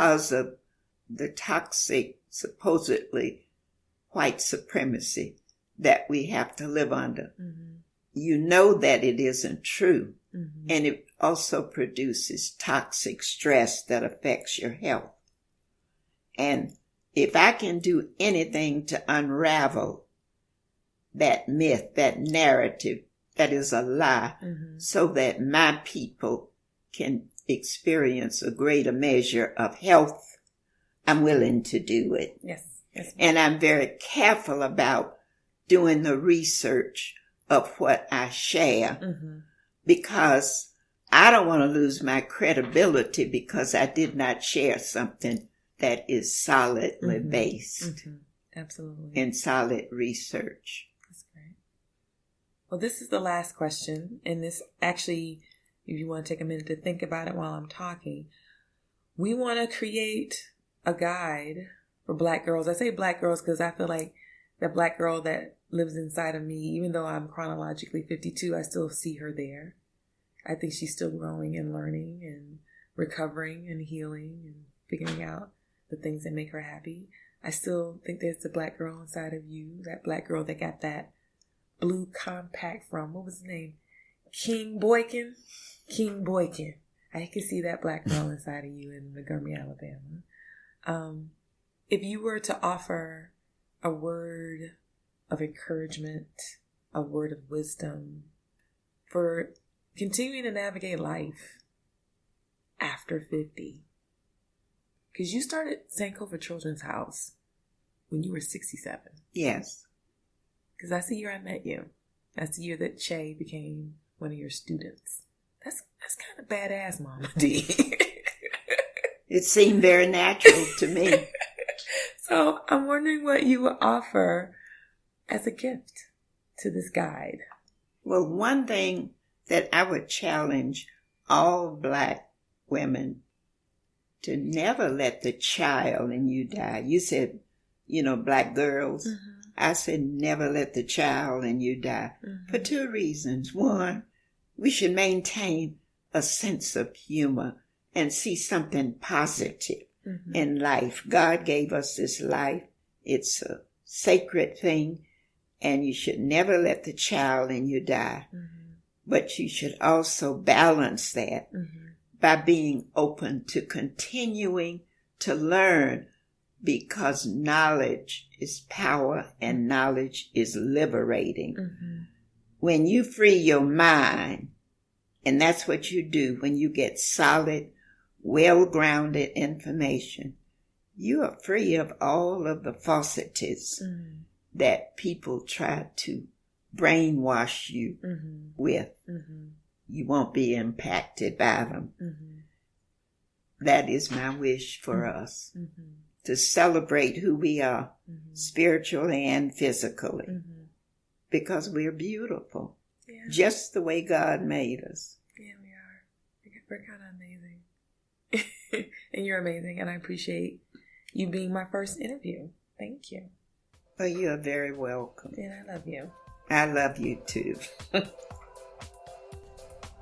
because of the toxic, supposedly white supremacy that we have to live under. Mm-hmm. You know that it isn't true. Mm-hmm. And it also produces toxic stress that affects your health. And if I can do anything to unravel that myth, that narrative that is a lie, mm-hmm. so that my people can experience a greater measure of health, I'm willing to do it. Yes. Yes. And I'm very careful about doing the research of what I share, mm-hmm. because I don't want to lose my credibility because I did not share something that is solidly mm-hmm. based. Mm-hmm. Absolutely. In solid research. That's great. Well, this is the last question. And this actually, if you want to take a minute to think about it while I'm talking, we want to create a guide for Black girls. I say Black girls because I feel like that Black girl that lives inside of me, even though I'm chronologically 52, I still see her there. I think she's still growing and learning and recovering and healing and figuring out the things that make her happy. I still think there's a Black girl inside of you, that Black girl that got that blue compact from, what was his name? King Boykin. I can see that Black girl inside of you in Montgomery, Alabama. If you were to offer a word of encouragement, a word of wisdom for continuing to navigate life after 50. Because you started Sankofa Children's House when you were 67. Yes. Because that's the year I met you. That's the year that Che became one of your students. That's kind of badass, Mama D. It seemed very natural to me. So I'm wondering what you would offer as a gift to this guide. Well, one thing that I would challenge all Black women to never let the child in you die. You said, Black girls. Mm-hmm. I said never let the child in you die. Mm-hmm. For two reasons. One, we should maintain a sense of humor and see something positive mm-hmm. in life. God gave us this life. It's a sacred thing, and you should never let the child in you die. Mm-hmm. But you should also balance that mm-hmm. by being open to continuing to learn, because knowledge is power and knowledge is liberating. Mm-hmm. When you free your mind, and that's what you do when you get solid, well-grounded information, you are free of all of the falsities that people try to brainwash you with. Mm-hmm. You won't be impacted by them. Mm-hmm. That is my wish for us, to celebrate who we are, spiritually and physically, because we're beautiful, just the way God made us. Yeah, we are. We're kind of amazing. And you're amazing, and I appreciate you being my first interview. Thank you. Well, you are very welcome. And I love you. I love you too.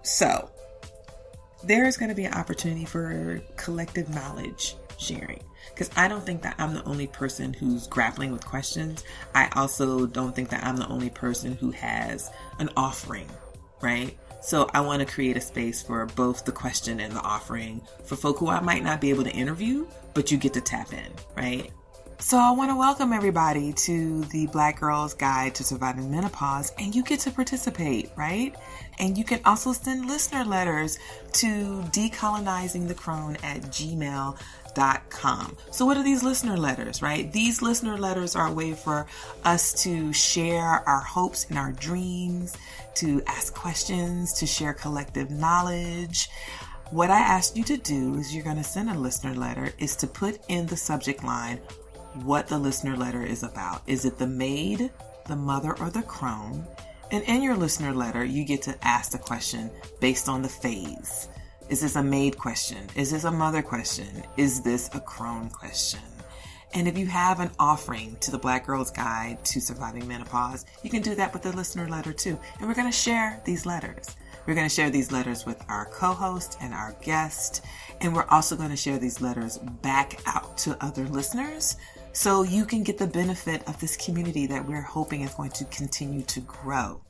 So, there is going to be an opportunity for collective knowledge sharing, because I don't think that I'm the only person who's grappling with questions. I also don't think that I'm the only person who has an offering, right? So I want to create a space for both the question and the offering for folk who I might not be able to interview, but you get to tap in, right? So I want to welcome everybody to the Black Girl's Guide to Surviving Menopause, and you get to participate, right? And you can also send listener letters to decolonizingthecrone@gmail.com. So what are these listener letters, right? These listener letters are a way for us to share our hopes and our dreams, to ask questions, to share collective knowledge. What I asked you to do is you're going to send a listener letter is to put in the subject line what the listener letter is about. Is it the maid, the mother, or the crone? And in your listener letter, you get to ask the question based on the phase. Is this a maid question? Is this a mother question? Is this a crone question? And if you have an offering to the Black Girl's Guide to Surviving Menopause, you can do that with the listener letter too. And we're going to share these letters. We're going to share these letters with our co-host and our guest. And we're also going to share these letters back out to other listeners so you can get the benefit of this community that we're hoping is going to continue to grow.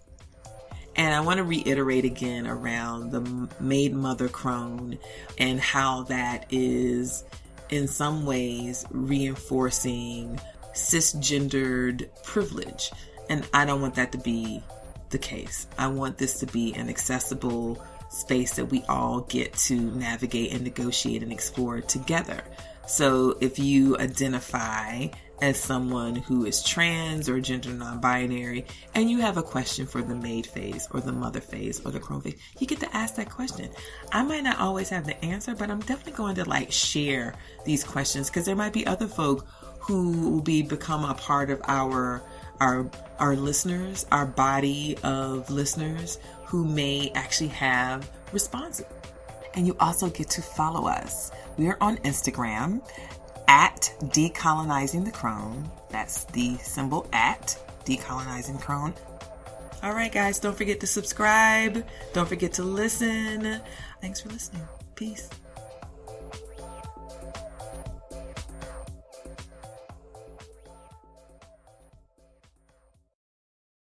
And I want to reiterate again around the maid mother crone and how that is in some ways reinforcing cisgendered privilege. And I don't want that to be the case. I want this to be an accessible space that we all get to navigate and negotiate and explore together. So if you identify as someone who is trans or gender non-binary and you have a question for the maid phase or the mother phase or the crone phase, you get to ask that question. I might not always have the answer, but I'm definitely going to share these questions because there might be other folk who will become a part of our listeners, our body of listeners who may actually have responses. And you also get to follow us. We are on Instagram at Decolonizing the Crone. That's the symbol at Decolonizing Crone. All right, guys, don't forget to subscribe. Don't forget to listen. Thanks for listening. Peace.